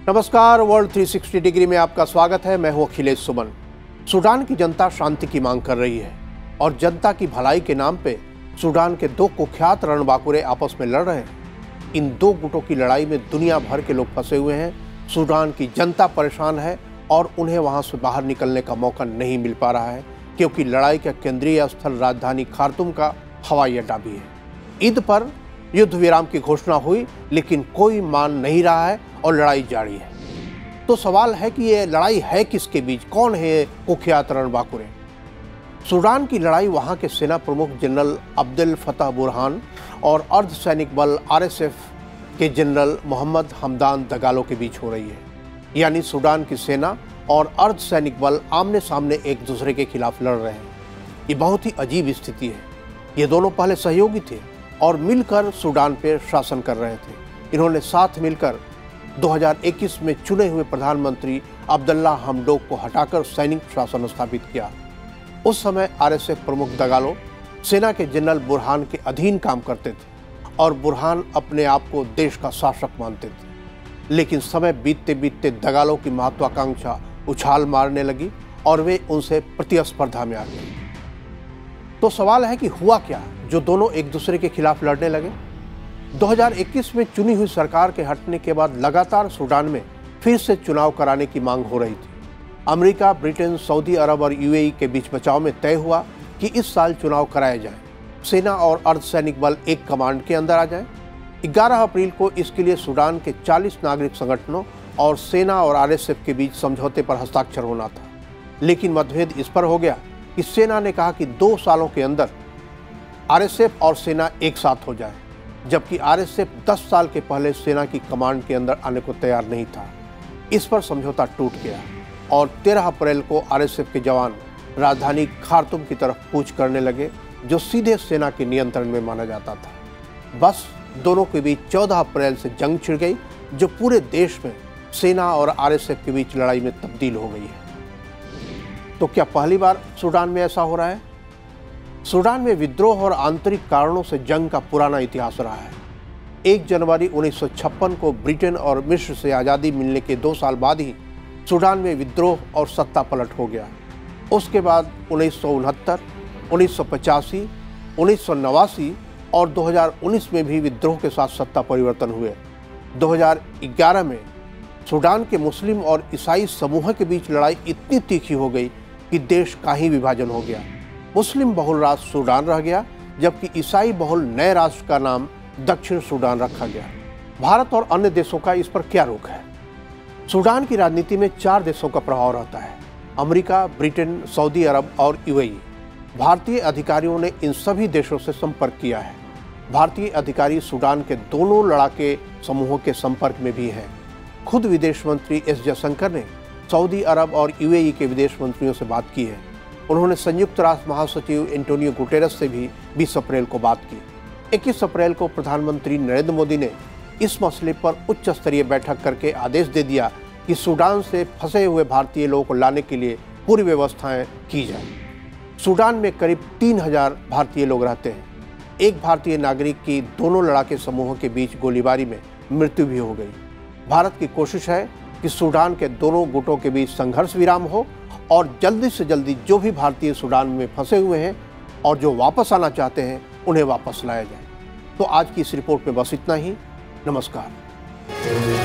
नमस्कार, world 360 degree में आपका स्वागत है। मैं हूं अखिलेश सुमन। सूडान की जनता शांति की मांग कर रही है और जनता की भलाई के नाम पे सूडान के दो कुख्यात रणबांकुरे आपस में लड़ रहे हैं। इन दो गुटों की लड़ाई में दुनिया भर के लोग फंसे हुए हैं। सूडान की जनता परेशान है और उन्हें वहां से बाहर निकलने का मौका नहीं मिल पा रहा है, क्योंकि लड़ाई का केंद्रीय स्थल राजधानी खार्तूम का हवाई अड्डा भी है। ईद पर युद्ध विराम की घोषणा हुई, लेकिन कोई मान नहीं रहा है और लड़ाई जारी है। तो सवाल है कि ये लड़ाई है किसके बीच? कौन है कुख्यात रणबांकुरे? सूडान की लड़ाई वहां के सेना प्रमुख जनरल अब्देल फतह बुरहान और अर्धसैनिक बल RSF के जनरल मोहम्मद हमदान दगालो के बीच हो रही है। यानी सूडान की सेना और अर्धसैनिक बल आमने सामने एक दूसरे के खिलाफ लड़ रहे हैं। ये बहुत ही अजीब स्थिति है। ये दोनों पहले सहयोगी थे और मिलकर सूडान पर शासन कर रहे थे। इन्होंने साथ मिलकर 2021 में चुने हुए प्रधानमंत्री अब्दुल्ला हमडोक को हटाकर सैनिक शासन स्थापित किया। उस समय RSF प्रमुख दगालो सेना के जनरल बुरहान के अधीन काम करते थे और बुरहान अपने आप को देश का शासक मानते थे। लेकिन समय बीतते बीतते दगालो की महत्वाकांक्षा उछाल मारने लगी और वे उनसे प्रतिस्पर्धा में आ गए। तो सवाल है कि हुआ क्या जो दोनों एक दूसरे के खिलाफ लड़ने लगे? 2021 में चुनी हुई सरकार के हटने के बाद लगातार सूडान में फिर से चुनाव कराने की मांग हो रही थी। अमेरिका, ब्रिटेन, सऊदी अरब और UAE के बीच बचाव में तय हुआ कि इस साल चुनाव कराया जाए, सेना और अर्धसैनिक बल एक कमांड के अंदर आ जाए। 11 अप्रैल को इसके लिए सूडान के 40 नागरिक संगठनों और सेना और RSF के बीच समझौते पर हस्ताक्षर होना था। लेकिन मतभेद इस पर हो गया कि सेना ने कहा कि 2 सालों के अंदर RSF और सेना एक साथ हो जाए, जबकि RSF 10 साल के पहले सेना की कमांड के अंदर आने को तैयार नहीं था। इस पर समझौता टूट गया और 13 अप्रैल को RSF के जवान राजधानी खार्तूम की तरफ कूच करने लगे, जो सीधे सेना के नियंत्रण में माना जाता था। बस दोनों के बीच 14 अप्रैल से जंग छिड़ गई, जो पूरे देश में सेना और RSF के बीच लड़ाई में तब्दील हो गई है। तो क्या पहली बार सूडान में ऐसा हो रहा है? सूडान में विद्रोह और आंतरिक कारणों से जंग का पुराना इतिहास रहा है। 1 जनवरी 1956 को ब्रिटेन और मिस्र से आज़ादी मिलने के 2 साल बाद ही सूडान में विद्रोह और सत्ता पलट हो गया। उसके बाद 1969, 1985, 1989 और 2019 में भी विद्रोह के साथ सत्ता परिवर्तन हुए। 2011 में सूडान के मुस्लिम और ईसाई समूह के बीच लड़ाई इतनी तीखी हो गई कि देश का ही विभाजन हो गया। मुस्लिम बहुल राष्ट्र सूडान रह गया, जबकि ईसाई बहुल नए राष्ट्र का नाम दक्षिण सूडान रखा गया। भारत और अन्य देशों का इस पर क्या रुख है? सूडान की राजनीति में 4 देशों का प्रभाव रहता है: अमेरिका, ब्रिटेन, सऊदी अरब और UAE। भारतीय अधिकारियों ने इन सभी देशों से संपर्क किया है। भारतीय अधिकारी सूडान के दोनों लड़ाके समूहों के संपर्क में भी हैं। खुद विदेश मंत्री S जयशंकर ने सऊदी अरब और UAE के विदेश मंत्रियों से बात की है। उन्होंने संयुक्त राष्ट्र महासचिव एंटोनियो गुटेरस से भी 20 अप्रैल को बात की। 21 अप्रैल को प्रधानमंत्री नरेंद्र मोदी ने इस मसले पर उच्च स्तरीय बैठक करके आदेश दे दिया कि सूडान से फंसे हुए भारतीय लोगों को लाने के लिए पूरी व्यवस्थाएं की जाए। सूडान में करीब 3000 भारतीय लोग रहते हैं। एक भारतीय नागरिक की दोनों लड़ाके समूहों के बीच गोलीबारी में मृत्यु भी हो गई। भारत की कोशिश है कि सूडान के दोनों गुटों के बीच संघर्ष विराम हो और जल्दी से जल्दी जो भी भारतीय सूडान में फंसे हुए हैं और जो वापस आना चाहते हैं, उन्हें वापस लाया जाए। तो आज की इस रिपोर्ट में बस इतना ही। नमस्कार।